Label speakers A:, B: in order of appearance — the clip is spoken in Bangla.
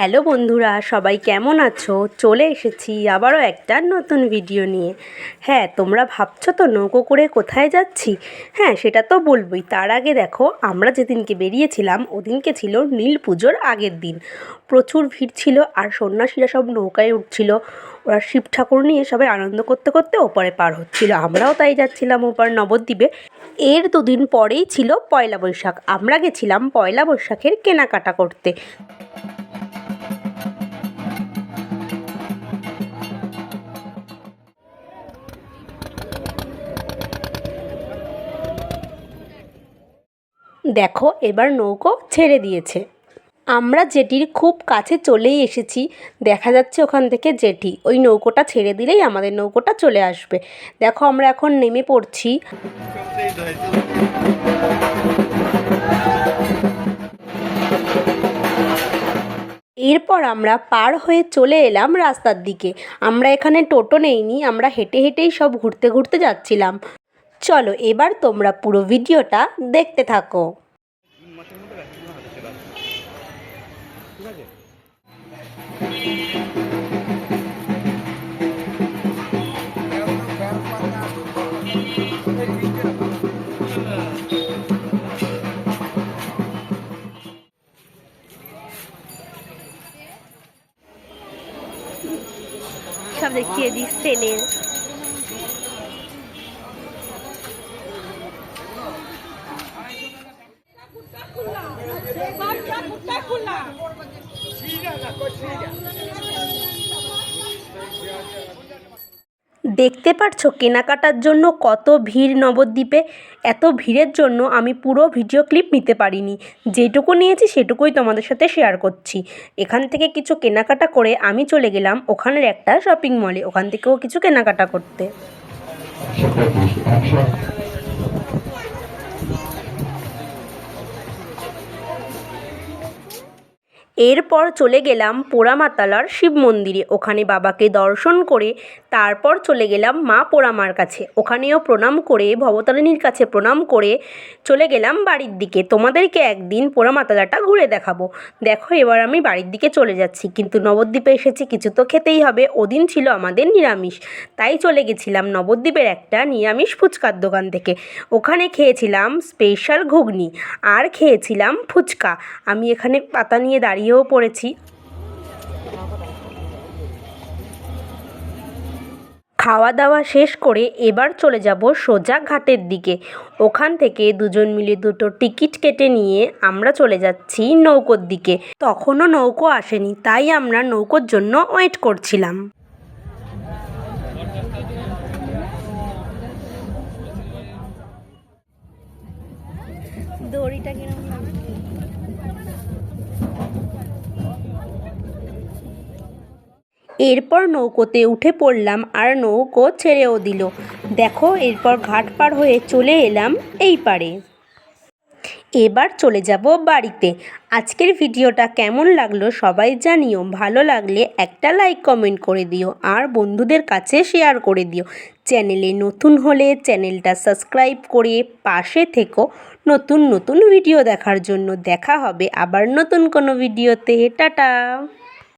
A: হ্যালো বন্ধুরা, সবাই কেমন আছো? চলে এসেছি আবারও একটা নতুন ভিডিও নিয়ে। হ্যাঁ, তোমরা ভাবছো তো নৌকো করে কোথায় যাচ্ছি? হ্যাঁ, সেটা তো বলবোই। তার আগে দেখো, আমরা যেদিনকে বেরিয়েছিলাম ওদিনকে ছিল নীল পুজোর আগের দিন। প্রচুর ভিড় ছিল আর সন্ন্যাসীরা সব নৌকায় উঠছিল। ওরা শিব ঠাকুর নিয়ে সবাই আনন্দ করতে করতে ওপারে পার হচ্ছিল। আমরাও তাই যাচ্ছিলাম ওপার নবদ্বীপে। এর দুদিন পরেই ছিল পয়লা বৈশাখ। আমরা গেছিলাম পয়লা বৈশাখের কেনাকাটা করতে। দেখো, এবার নৌকো ছেড়ে দিয়েছে। আমরা জেটির খুব কাছে চলেই এসেছি। দেখা যাচ্ছে ওখান থেকে জেটি। ওই নৌকোটা ছেড়ে দিলেই আমাদের নৌকোটা চলে আসবে। দেখো, আমরা এখন নেমে পড়ছি। এরপর আমরা পার হয়ে চলে এলাম রাস্তার দিকে। আমরা এখানে টোটো নেইনি, আমরা হেঁটে হেঁটেই সব ঘুরতে ঘুরতে যাচ্ছিলাম। চলো, এবার তোমরা পুরো ভিডিওটা দেখতে থাকো। সব দেখিয়ে দিই সেলের। দেখতে পারছো কেনাকাটার জন্য কত ভিড় নবদ্বীপে। এত ভিড়ের জন্য আমি পুরো ভিডিও ক্লিপ নিতে পারিনি। যেটুকু নিয়েছি সেটুকুই তোমাদের সাথে শেয়ার করছি। এখান থেকে কিছু কেনাকাটা করে আমি চলে গেলাম ওখানের একটা শপিং মলে, ওখান থেকেও কিছু কেনাকাটা করতে। এরপর চলে গেলাম পোড়ামাতালার শিব মন্দিরে। ওখানে বাবাকে দর্শন করে তারপর চলে গেলাম মা পোড়ামার কাছে। ওখানেও প্রণাম করে, ভবতারিণীর কাছে প্রণাম করে চলে গেলাম বাড়ির দিকে। তোমাদেরকে একদিন পোড়ামাতালাটা ঘুরে দেখাবো। দেখো, এবার আমি বাড়ির দিকে চলে যাচ্ছি, কিন্তু নবদ্বীপে এসেছি, কিছু তো খেতেই হবে। ওদিন ছিল আমাদের নিরামিষ, তাই চলে গেছিলাম নবদ্বীপের একটা নিরামিষ ফুচকার দোকান থেকে। ওখানে খেয়েছিলাম স্পেশাল ঘুগনি আর খেয়েছিলাম ফুচকা। আমি এখানে পাতা নিয়ে দাঁড়িয়েও পড়েছি। খাওয়া দাওয়া শেষ করে এবার চলে যাব সোজা ঘাটের দিকে। ওখান থেকে দুজন মিলে দুটো টিকিট কেটে নিয়ে আমরা চলে যাচ্ছি নৌকোর দিকে। তখনও নৌকো আসেনি, তাই আমরা নৌকোর জন্য ওয়েট করছিলাম। দড়িটা কিরকম লাগছে? এরপর নৌকোতে উঠে পড়লাম আর নৌকো ছেড়েও দিল। দেখো, এরপর ঘাট পার হয়ে চলে এলাম এই পারে। এবার চলে যাব বাড়িতে। আজকের ভিডিওটা কেমন লাগলো সবাই জানিও। ভালো লাগলে একটা লাইক কমেন্ট করে দিও আর বন্ধুদের কাছে শেয়ার করে দিও। চ্যানেলে নতুন হলে চ্যানেলটা সাবস্ক্রাইব করে পাশে থেকো নতুন নতুন ভিডিও দেখার জন্য। দেখা হবে আবার নতুন কোনো ভিডিওতে। টাটা।